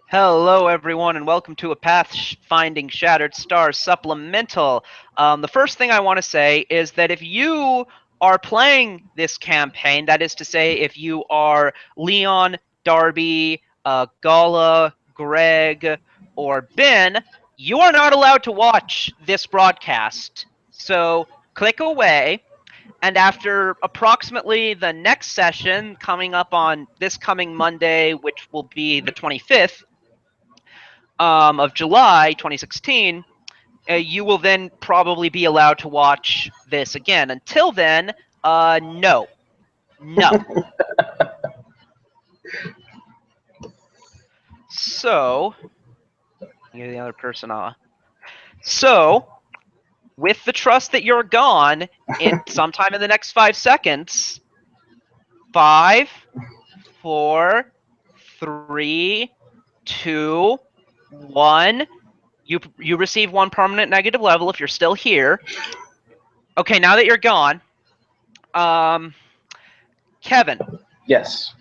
Hello, everyone, and welcome to a Pathfinding Shattered Stars supplemental. The first thing I want to say is that if you are playing this campaign, that is to say, if you are Leon, Darby, Gala, Greg, or Ben, you are not allowed to watch this broadcast. So click away. And after approximately the next session coming up on this coming Monday, which will be the 25th, of July 2016, you will then probably be allowed to watch this again. Until then, no. So, you're the other person on. So, with the trust that you're gone, sometime in the next 5 seconds, 5, 4, 3, 2, 1. You receive 1 permanent negative level if you're still here. Okay, now that you're gone, Kevin. Yes.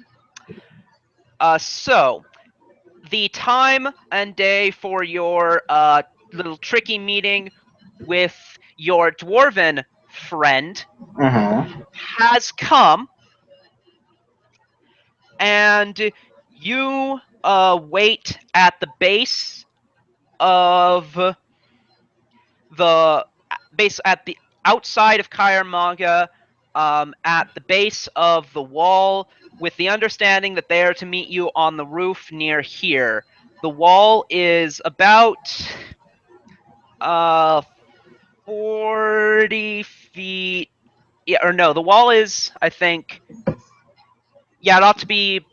So the time and day for your little tricky meeting with your dwarven friend has come, and you wait at the base of the at the outside of Kairmaga, at the base of the wall, with the understanding that they are to meet you on the roof near here. The wall is about 40 feet. Yeah, or no, the wall is, I think, yeah, it ought to be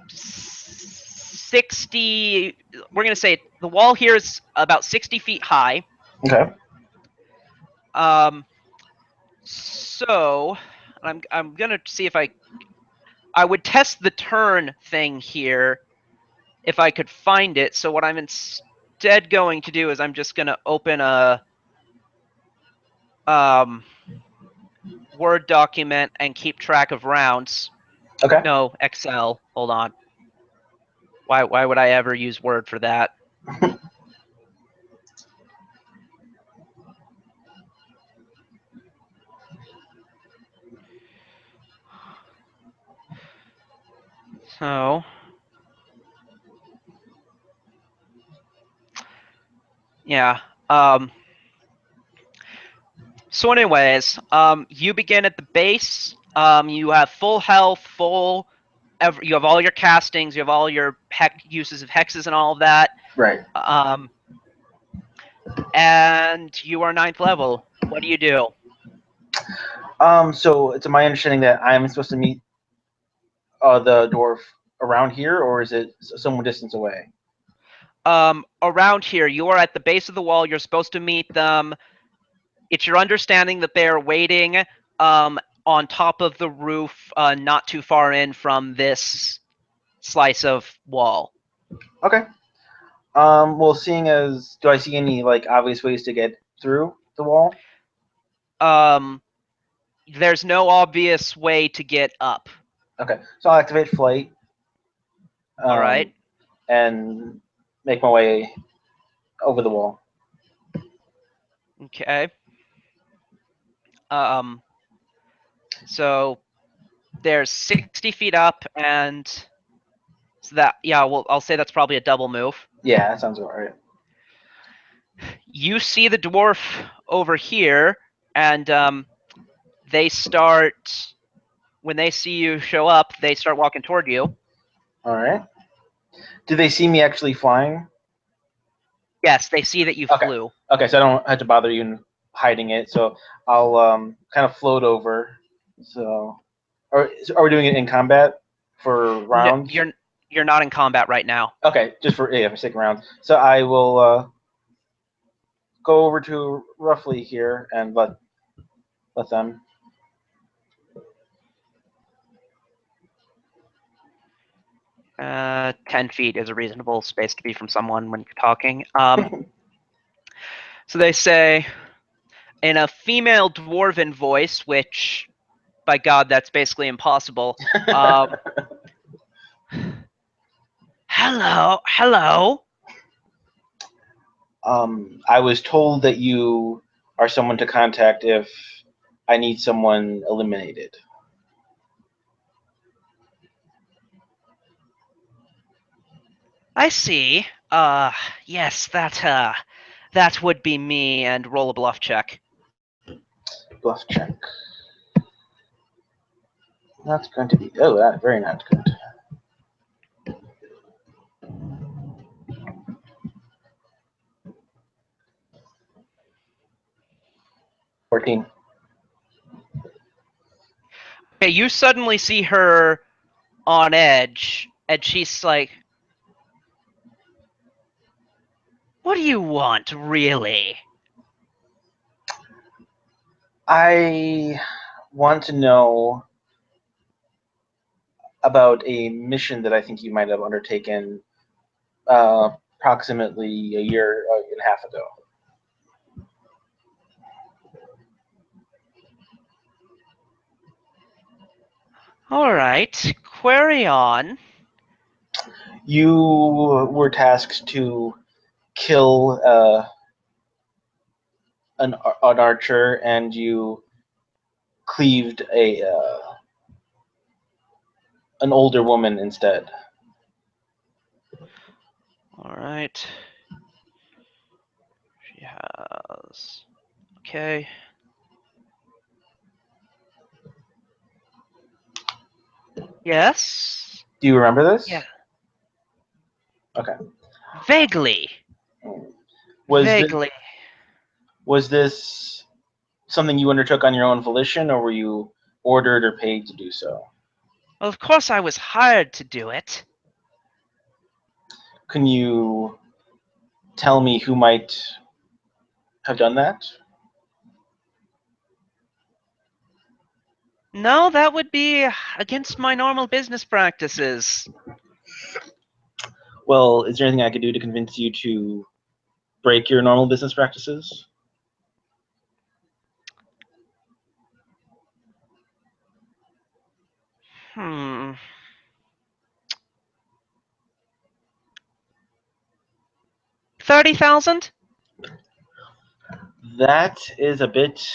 60. We're going to say the wall here is about 60 feet high. Okay. So I'm gonna see if I would test the turn thing here if I could find it. So what I'm instead going to do is I'm just gonna open a Word document and keep track of rounds. Okay. No, Excel. Hold on. Why would I ever use Word for that? So yeah. So anyways, you begin at the base. You have full health, you have all your castings, you have all your uses of hexes and all of that. Right. And you are 9th level. What do you do? So it's my understanding that I'm supposed to meet the dwarf around here, or is it some distance away? Around here, you are at the base of the wall. You're supposed to meet them. It's your understanding that they are waiting on top of the roof, not too far in from this slice of wall. Okay. Well, seeing as, do I see any obvious ways to get through the wall? There's no obvious way to get up. Okay. So I'll activate flight. All right. And make my way over the wall. Okay. So there's 60 feet up, and so that, yeah, well, I'll say that's probably a double move. Yeah, that sounds about right. You see the dwarf over here, and they start, when they see you show up, they start walking toward you. All right. Do they see me actually flying? Yes, they see that you flew. Okay, so I don't have to bother you hiding it. So I'll kind of float over. So, are we doing it in combat for rounds? No, you're not in combat right now. Okay, just for second round. So I will go over to roughly here and let them. 10 feet is a reasonable space to be from someone when talking. So they say, in a female dwarven voice, which, by God, that's basically impossible. How Hello. I was told that you are someone to contact if I need someone eliminated. I see. Yes, that would be me, and roll a bluff check. Bluff check. That's going to be that very not good. 14. Okay, you suddenly see her on edge, and she's like, "What do you want, really?" I want to know about a mission that I think you might have undertaken approximately a year and a half ago. All right, query on. You were tasked to kill an archer, and you cleaved an older woman instead. All right. She has. Okay. Yes. Do you remember this? Yeah. Okay. Vaguely. Was this Vaguely. was this something you undertook on your own volition, or were you ordered or paid to do so? Well, of course I was hired to do it. Can you tell me who might have done that? No, that would be against my normal business practices. Well, is there anything I could do to convince you to break your normal business practices? Hmm. 30,000? That is a bit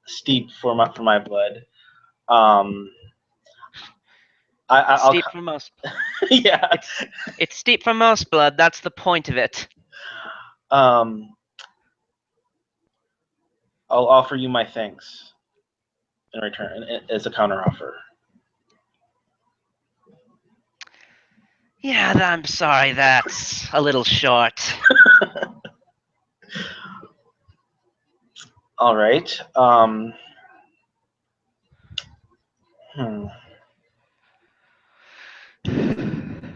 steep for my blood. Um, I'll Steep for most. yeah. It's steep for most blood. That's the point of it. Um, I'll offer you my thanks in return as a counteroffer. Yeah, I'm sorry. That's a little short. All right. Hmm.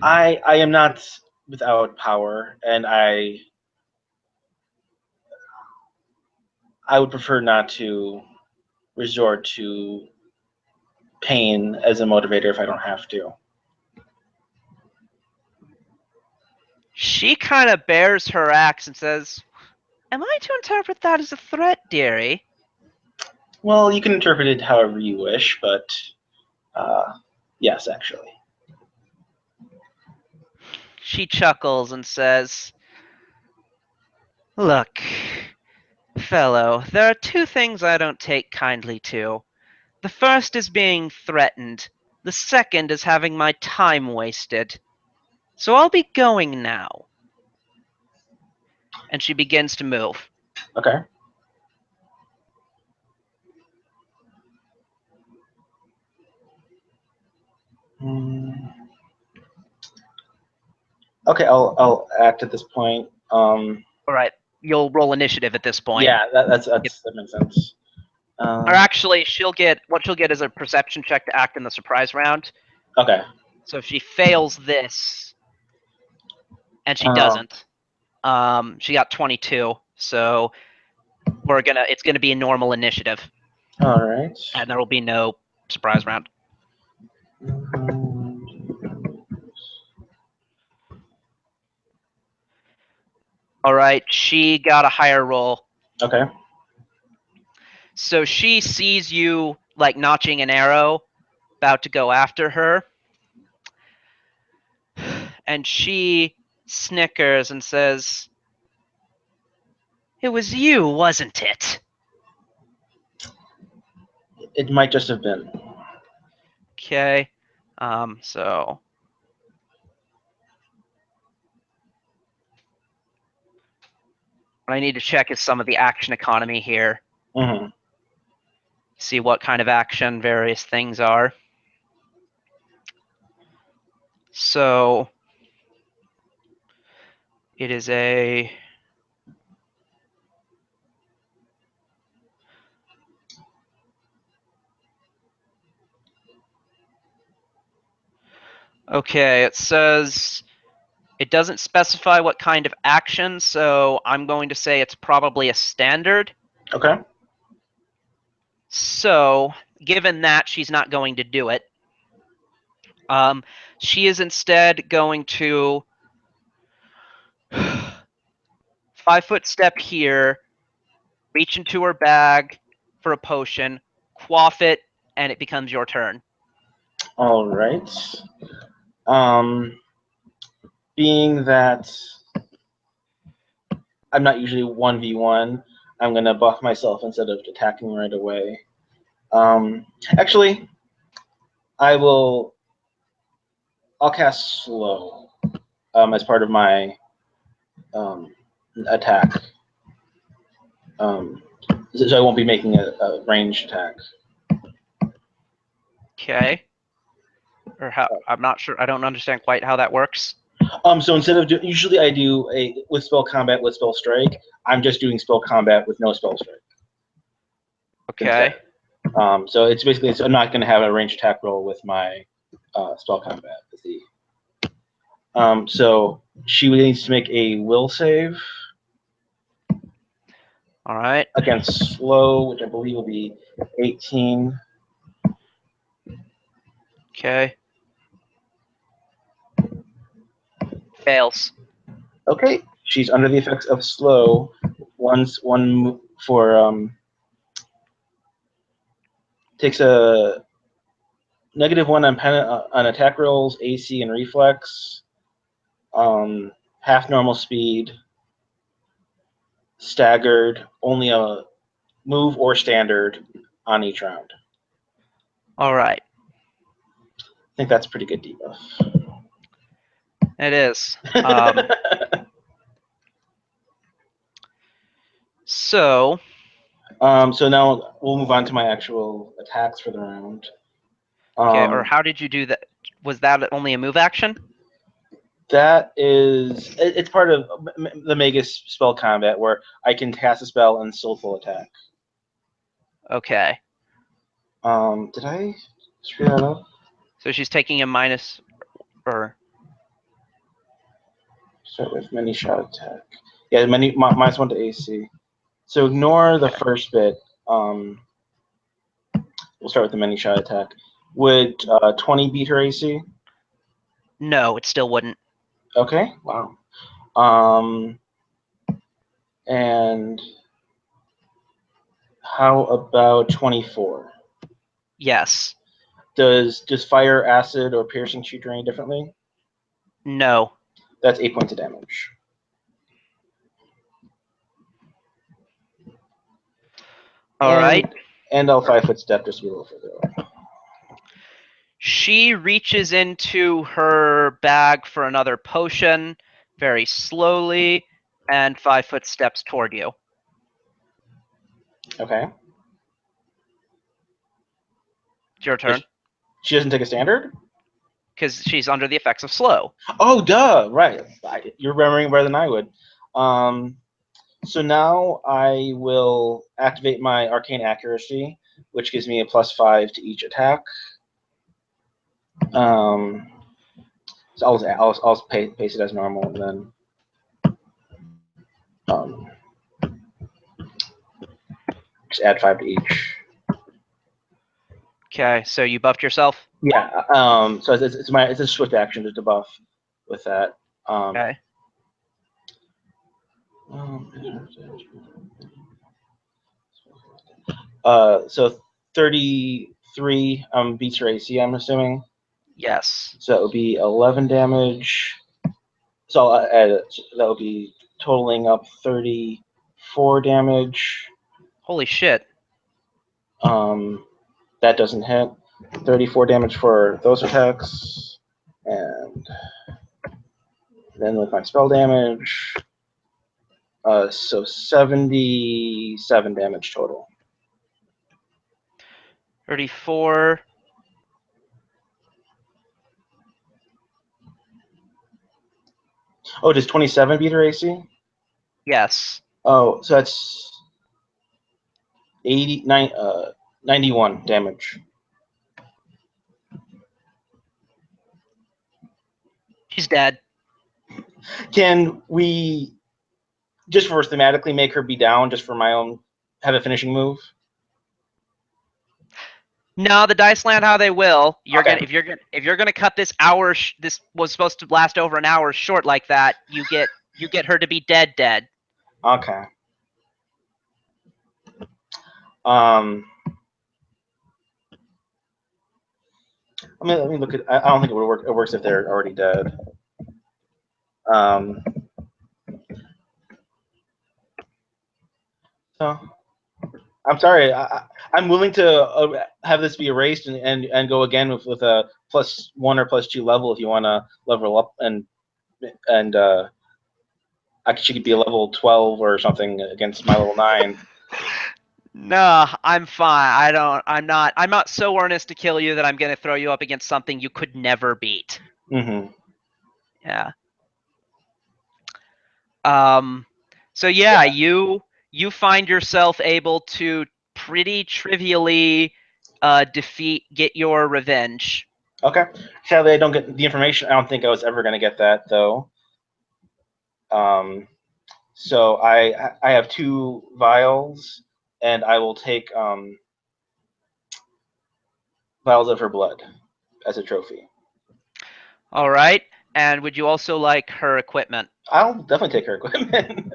I am not without power, and I would prefer not to resort to pain as a motivator if I don't have to. She kind of bears her axe and says, "Am I to interpret that as a threat, dearie?" Well, you can interpret it however you wish, but yes, actually. She chuckles and says, "Look, fellow, there are two things I don't take kindly to. The first is being threatened. The second is having my time wasted. So I'll be going now." And she begins to move. Okay. Hmm. Okay, I'll act at this point. All right, you'll roll initiative at this point. Yeah, that makes sense. Or Um, actually, she'll get is a perception check to act in the surprise round. okay. So if she fails this, and she Um, doesn't, she got 22. So it's gonna be a normal initiative, all right. and there will be no surprise round. All right, she got a higher roll. Okay. So she sees you like notching an arrow, about to go after her, and she snickers and says, "It was you, wasn't it?" It might just have been. Okay. So what I need to check is some of the action economy here. Mm-hmm. See what kind of action various things are. So it is a okay, it says it doesn't specify what kind of action, so I'm going to say it's probably a standard. Okay. So, given that she's not going to do it, she is instead going to 5-foot step here, reach into her bag for a potion, quaff it, and it becomes your turn. All right. Um, being that I'm not usually 1v1, I'm going to buff myself instead of attacking right away. Actually, I will. I'll cast slow as part of my attack. So I won't be making a ranged attack. Okay. Or how? I'm not sure. I don't understand quite how that works. So instead of usually I do a with spell combat with spell strike. I'm just doing spell combat with no spell strike instead. Okay. So it's basically I'm not going to have a ranged attack roll with my spell combat. So she needs to make a will save All right. against slow, which I believe will be 18. Okay. Fails. Okay, she's under the effects of slow. One for takes a -1 on attack rolls, AC, and reflex. Half normal speed, staggered, only a move or standard on each round. All right. I think that's a pretty good debuff. It is. So So now we'll move on to my actual attacks for the round. okay. Or how did you do that? Was that only a move action? That is, it's part of the Magus spell combat where I can cast a spell and still full attack. Okay. Did I screw that up? So she's taking a minus, or Start with many shot attack. Yeah, -1 to AC. So ignore the first bit. We'll start with the many shot attack. Would 20 beat her AC? no, it still wouldn't. Okay. Wow. And how about 24? Yes. Does fire, acid, or piercing shoot her any differently? No. That's 8 points of damage. All right. And I'll 5-foot step just to be a little further away. She reaches into her bag for another potion very slowly and 5-foot steps toward you. Okay. It's your turn. She doesn't take a standard? Because she's under the effects of slow. Oh, duh! Right. You're remembering better than I would. So now I will activate my Arcane Accuracy, which gives me a +5 to each attack. So I'll paste it as normal, and then just add 5 to each. Okay, so you buffed yourself? Yeah. So it's a swift action to debuff with that. Okay. So 33 beats her AC, I'm assuming. Yes. So that would be 11 damage. So I'll add it. So that would be totaling up 34 damage. Holy shit. That doesn't hit. 34 damage for those attacks. And then with my spell damage, so 77 damage total. 34. Oh, does 27 beat her AC? Yes. Oh, so that's 91 damage. She's dead. Can we, just for thematically, make her be down just for my own, have a finishing move? No, the dice land how they will. You're Okay. gonna if you're gonna cut this hour. This was supposed to last over an hour short like that. You get her to be dead. Okay. Um, let me look at. I don't think it would work. It works if they're already dead. So I'm sorry. I'm willing to have this be erased and go again with a +1 or +2 level if you want to level up and she could be a level 12 or something against my level 9. No, I'm fine. I'm not so earnest to kill you that I'm gonna throw you up against something you could never beat. Mm-hmm. Yeah. So yeah, you find yourself able to pretty trivially get your revenge. Okay. Sadly, I don't get the information. I don't think I was ever going to get that though. So I have 2 vials, and I will take vials of her blood as a trophy. All right. And would you also like her equipment? I'll definitely take her equipment.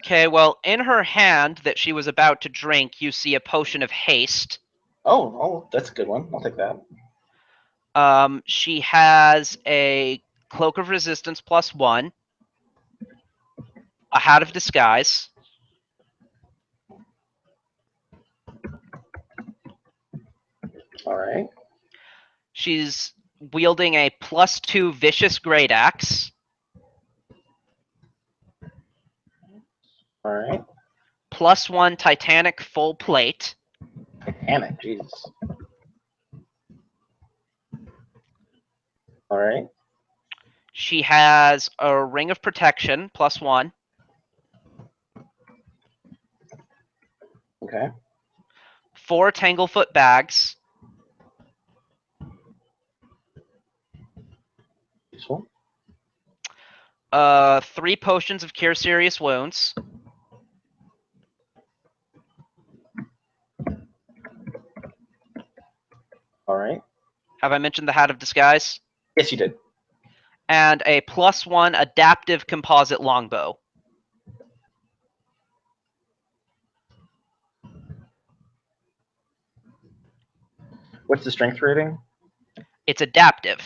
Okay, well, in her hand that she was about to drink, you see a potion of haste. Oh, that's a good one. I'll take that. She has a cloak of resistance +1, a hat of disguise. All right. She's wielding a +2 vicious great axe, All right. +1 titanic full plate, Titanic, Jesus. All right. she has a ring of protection +1, Okay. 4 tanglefoot bags, Useful. 3 potions of cure serious wounds, All right. have I mentioned the hat of disguise? Yes, you did. And a +1 adaptive composite longbow. What's the strength rating? It's adaptive.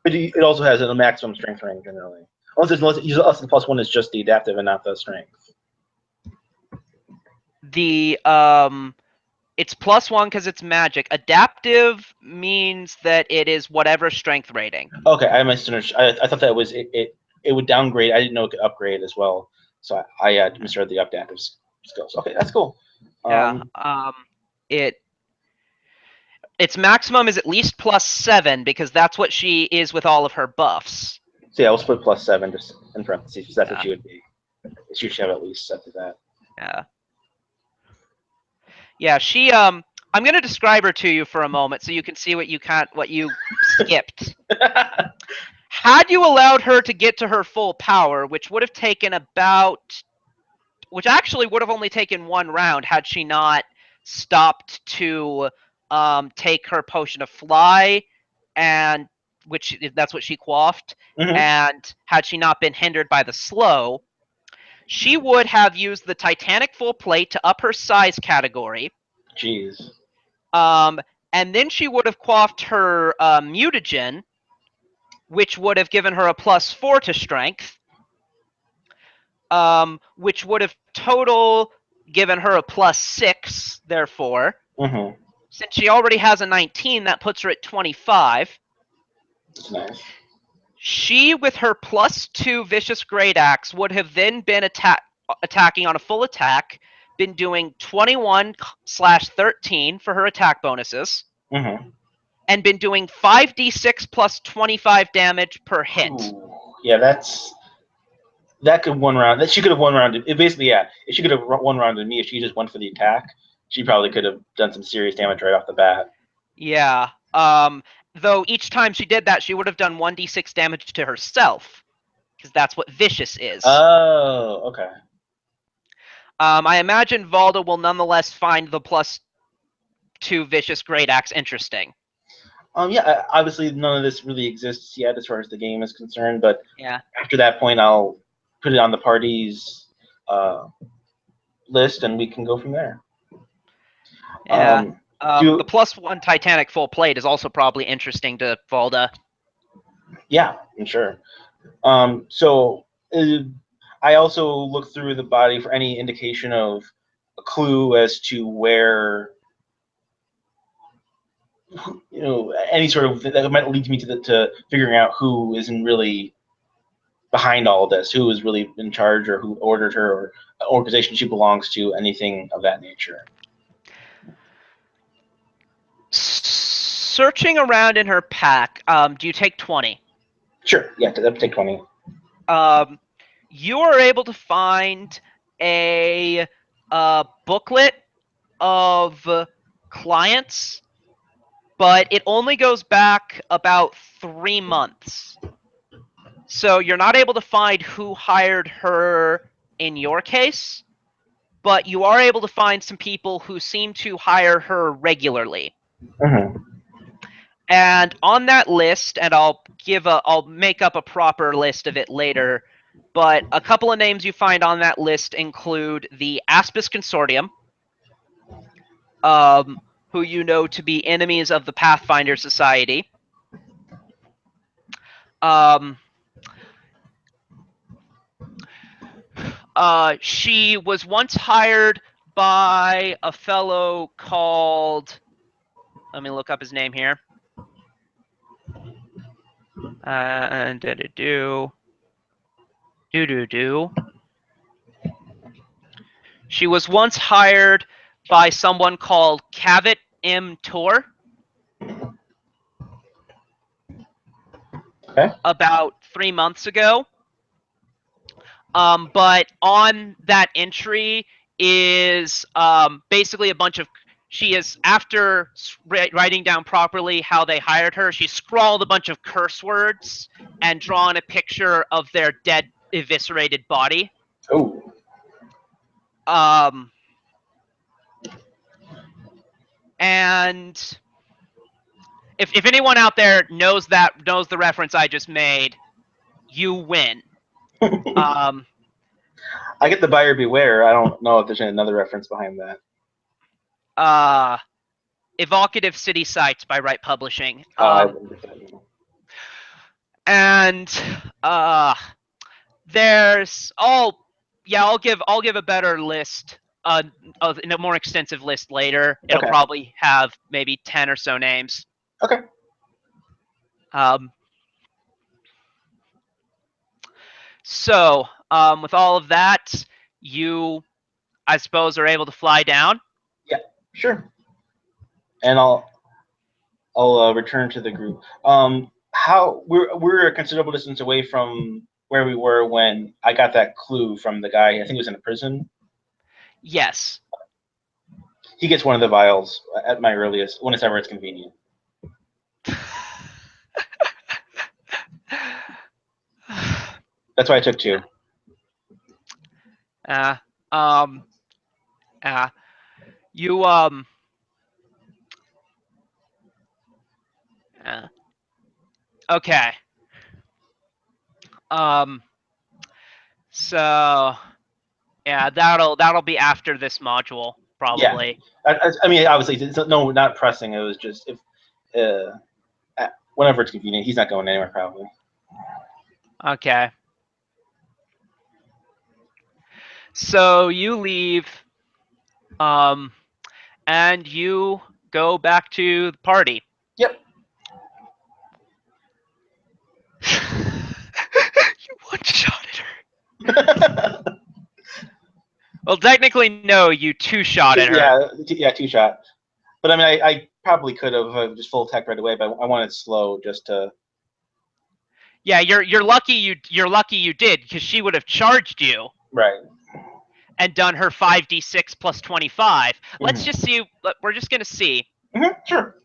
But it also has a maximum strength rating generally. Unless the +1 is just the adaptive and not the strength. The it's +1 because it's magic. Adaptive means that it is whatever strength rating. Okay, I misunderstood. I thought that was it would downgrade. I didn't know it could upgrade as well. So I misread the adaptive skills. Okay, that's cool. Yeah. It its maximum is at least +7 because that's what she is with all of her buffs. So yeah, we'll split +7 just in parentheses because that's what Yeah. she would be. She should have at least set to that. Yeah. Yeah, she I'm going to describe her to you for a moment so you can see what you skipped. Had you allowed her to get to her full power, which would have taken which actually would have only taken 1 round had she not stopped to take her potion of fly, and which that's what she quaffed, Mm-hmm. and had she not been hindered by the slow, she would have used the Titanic full plate to up her size category. Jeez. And then she would have quaffed her mutagen, which would have given her a +4 to strength, which would have total given her a +6, therefore. Mm-hmm. Since she already has a 19, that puts her at 25. That's nice. She, with her +2 Vicious Great Axe, would have then been attacking on a full attack, been doing 21/13 for her attack bonuses, Mm-hmm. and been doing 5d6 plus 25 damage per hit. Ooh. Yeah, that could one round. That she could have one rounded. It basically, yeah. If she could have one rounded me, if she just went for the attack, she probably could have done some serious damage right off the bat. Yeah. Though each time she did that, she would have done 1d6 damage to herself, because that's what vicious is. Oh, okay. I imagine Valda will nonetheless find the +2 Vicious Great Axe interesting. Yeah. Obviously, none of this really exists yet as far as the game is concerned. But Yeah. after that point, I'll put it on the party's uh, list, and we can go from there. Yeah. The Do +1 Titanic full plate is also probably interesting to Valda. Yeah, I'm sure. So I also look through the body for any indication of a clue as to where, any sort of that might lead me to figuring out who isn't really behind all of this, who is really in charge, or who ordered her, or organization she belongs to, anything of that nature. Searching around in her pack, do you take 20? Sure. Yeah, that would take 20. You are able to find a booklet of clients, but it only goes back about 3 months. So you're not able to find who hired her in your case, but you are able to find some people who seem to hire her regularly. Mm-hmm. And on that list, and I'll make up a proper list of it later, but a couple of names you find on that list include the Aspis Consortium, who you know to be enemies of the Pathfinder Society. Um, she was once hired by a fellow called. Let me look up his name here. And do. She was once hired by someone called Cavit M. Tor. Okay. About 3 months ago. But on that entry is basically a bunch of. She is, after writing down properly how they hired her, she scrawled a bunch of curse words and drawn a picture of their dead, eviscerated body. Oh. Um, and if anyone out there knows the reference I just made, you win. Um, I get the buyer beware. I don't know if there's another reference behind that. uh, Evocative City Sites by Wright Publishing. I wouldn't get that. And there's I'll give a better list, in a more extensive list later. It'll Okay. probably have maybe 10 or so names. Okay. Um, so with all of that, you, I suppose, are able to fly down. Yeah. Sure. And I'll return to the group. How we're a considerable distance away from where we were when I got that clue from the guy. I think he was in a prison. Yes. He gets one of the vials at my earliest, whenever it's convenient. That's why I took two. uh, um, uh, you okay. Um, so yeah, that'll be after this module Yeah. probably. I mean, obviously, not pressing. It was just if whenever it's convenient. He's not going anywhere probably. Okay. So you leave, um, and you go back to the party. Yep. You one-shotted her. Well, technically, no. You two-shotted her. Yeah, two shot. But I mean, I probably could have just full attack right away, but I wanted slow just to. Yeah, you're lucky you did, because she would have charged you Right. and done her 5d6 plus 25. Let's Mm-hmm. just see. We're just gonna see. Sure.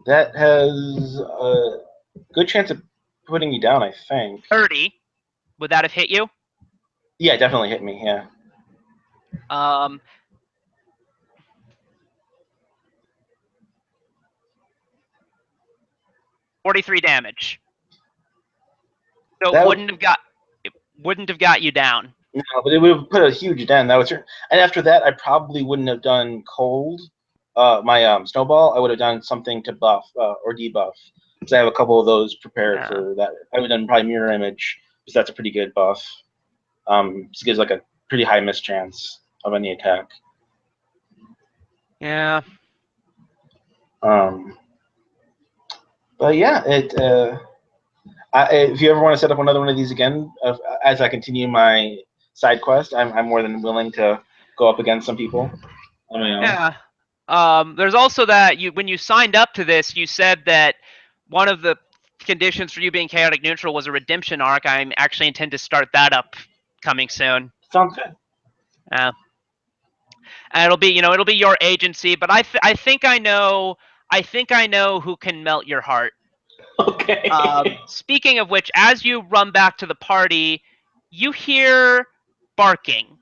That has a good chance of putting me down, I think. 30. Would that have hit you? Yeah, definitely hit me. Yeah. Um, 43 damage. So That would, it wouldn't have got you down. no, but it would have put a huge dent. That was, and after that, I probably wouldn't have done cold. My snowball, I would have done something to buff or debuff because I have a couple of those prepared Yeah. for that. I would have done probably mirror image because that's a pretty good buff. It gives like a pretty high miss chance of any attack. Yeah. Um, but yeah, if you ever want to set up another one of these again, as I continue my side quest, I'm more than willing to go up against some people on my own. Yeah. There's also that when you signed up to this, you said that one of the conditions for you being chaotic neutral was a redemption arc. I actually intend to start that up coming soon. Sounds good. Uh, and it'll be your agency, but I think I know who can melt your heart. Okay. Speaking of which, as you run back to the party, you hear barking